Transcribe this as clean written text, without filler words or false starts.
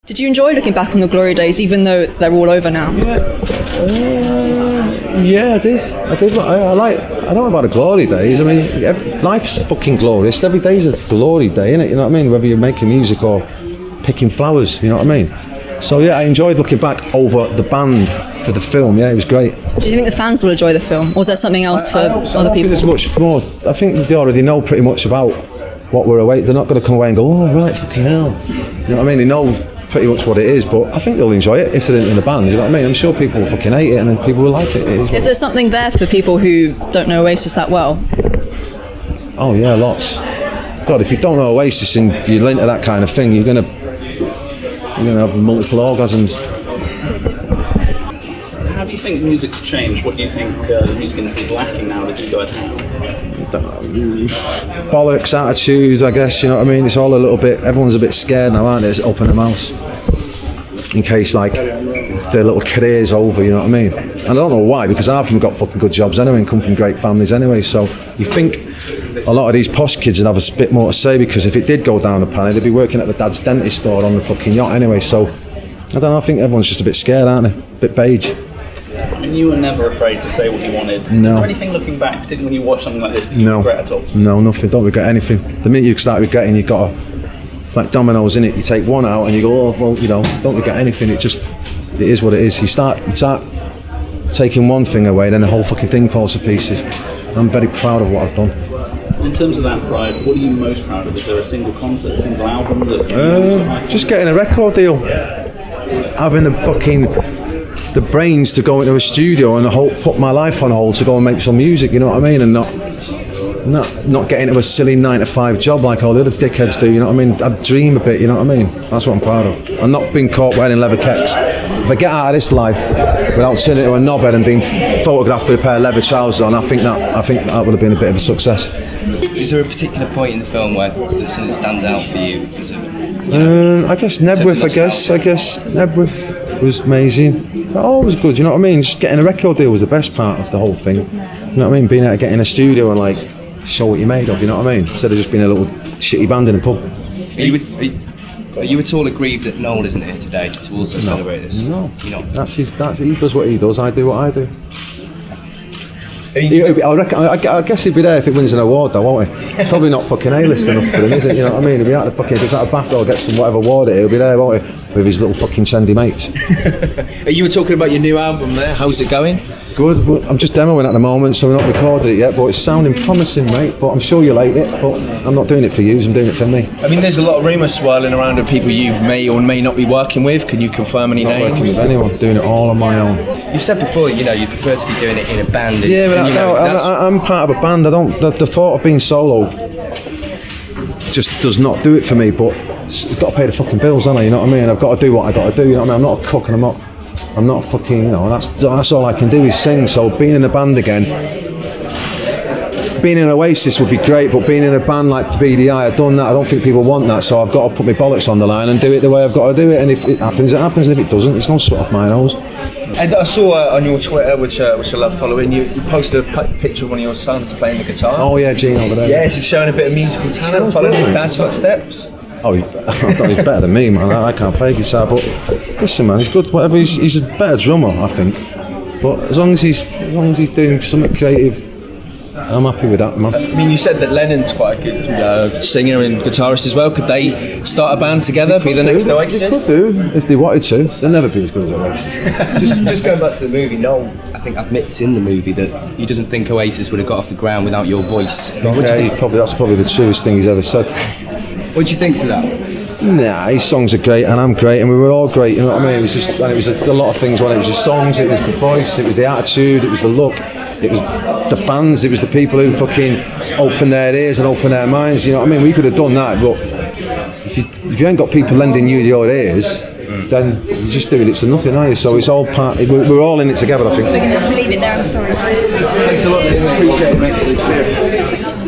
Did you enjoy looking back on the glory days, even though they're all over now? Yeah, I did. I don't know about the glory days. I mean, life's fucking glorious. Every day's a glory day, innit? You know what I mean? Whether you're making music or picking flowers, you know what I mean? So yeah, I enjoyed looking back over the band for the film. Yeah, it was great. Do you think the fans will enjoy the film, or is there something else for other people? There's much more. I think they already know pretty much about what we're away. They're not going to come away and go, oh right, fucking hell. You know what I mean? They know pretty much what it is, but I think they'll enjoy it if they're in the band, you know what I mean? I'm sure people will fucking hate it and then people will like it. Is there something there for people who don't know Oasis that well? Oh yeah, lots. God, if you don't know Oasis and you're into that kind of thing, you're gonna have multiple orgasms. How do you think music's changed? What do you think the music industry is lacking now that you guys have? Bollocks, attitude, I guess, you know what I mean? It's all a little bit, everyone's a bit scared now, aren't they? It's open their mouths in case like their little career's over, you know what I mean? And I don't know why, because half of them got fucking good jobs anyway and come from great families anyway, so you think a lot of these posh kids would have a bit more to say, because if it did go down the pan, they'd be working at the dad's dentist store on the fucking yacht anyway, so I don't know, I think everyone's just a bit scared, aren't they? A bit beige. And you were never afraid to say what you wanted. No. Is there anything looking back, particularly when you watch something like this, that you regret at all? No, nothing. Don't regret anything. The minute you start regretting, you've got to... It's like dominoes, innit? You take one out and you go, oh, well, you know, don't regret anything. It is what it is. You start taking one thing away, then the whole fucking thing falls to pieces. I'm very proud of what I've done. In terms of that pride, what are you most proud of? Is there a single concert, a single album that... Just getting a record deal. Having the brains to go into a studio and put my life on hold to go and make some music, you know what I mean, and not get into a silly 9-to-5 job like all the other dickheads do, you know what I mean. I dream a bit, you know what I mean. That's what I'm proud of. I'm not being caught wearing leather kecks. If I get out of this life without turning into a knobhead and being photographed with a pair of leather trousers on, I think that would have been a bit of a success. Is there a particular point in the film where something stands out for you? I guess Nebworth. I guess Nebworth was amazing. Oh, it was good, you know what I mean? Just getting a record deal was the best part of the whole thing. You know what I mean? Being able to get in a studio and like show what you're made of, you know what I mean? Instead of just being a little shitty band in a pub. Are you at all aggrieved that Noel isn't here today to also celebrate this? No. You're not? He does what he does, I do what I do. I guess he'd be there if it wins an award though, won't he? Probably not fucking A-list enough for him, is it? You know what I mean? He'll be out of the fucking, if it's out of BAFTA or gets some whatever award he'll be there, won't he? With his little fucking trendy mates. You were talking about your new album there, how's it going? Good, I'm just demoing at the moment, so we're not recorded it yet, but it's sounding promising, mate, but I'm sure you'll hate it, but I'm not doing it for you, I'm doing it for me. I mean, there's a lot of rumours swirling around of people you may or may not be working with. Can you confirm any names? Not working with anyone, doing it all on my own. You've said before, you know, you prefer to be doing it in a band. Yeah, but I'm part of a band. The thought of being solo just does not do it for me, but I've got to pay the fucking bills, haven't I? You know what I mean? I've got to do what I got to do, you know what I mean? I'm not a cook and I'm not fucking, you know, that's all I can do is sing. So being in a band again, being in Oasis would be great, but being in a band like BDI, I've done that. I don't think people want that, so I've got to put my bollocks on the line and do it the way I've got to do it. And if it happens, it happens. And if it doesn't, it's no sweat off my nose. And I saw on your Twitter, which I love following, you posted a picture of one of your sons playing the guitar. Oh yeah, Gene over there. Yeah, he's showing a bit of musical talent, following his dad's footsteps. Oh, he's better than me, man. I can't play guitar, but listen, man, he's good. Whatever, he's a better drummer, I think. But as long as he's doing something creative, I'm happy with that, man. I mean, you said that Lennon's quite a good singer and guitarist as well. Could they start a band together, be the next Oasis? They could do, if they wanted to. They'll never be as good as Oasis. just going back to the movie, Noel, I think admits in the movie that he doesn't think Oasis would have got off the ground without your voice. That's probably the truest thing he's ever said. What do you think to that? Nah, his songs are great and I'm great and we were all great, you know what I mean? It was just, and it was a lot of things, it was the songs, it was the voice, it was the attitude, it was the look, it was the fans, it was the people who fucking open their ears and open their minds, you know what I mean? We could have done that, but if you ain't got people lending you your ears, then you're just doing it to nothing, are you? So it's all part, we're all in it together, I think. We're going to have to leave it there, I'm sorry. Thanks a lot, Tim. Appreciate it, mate.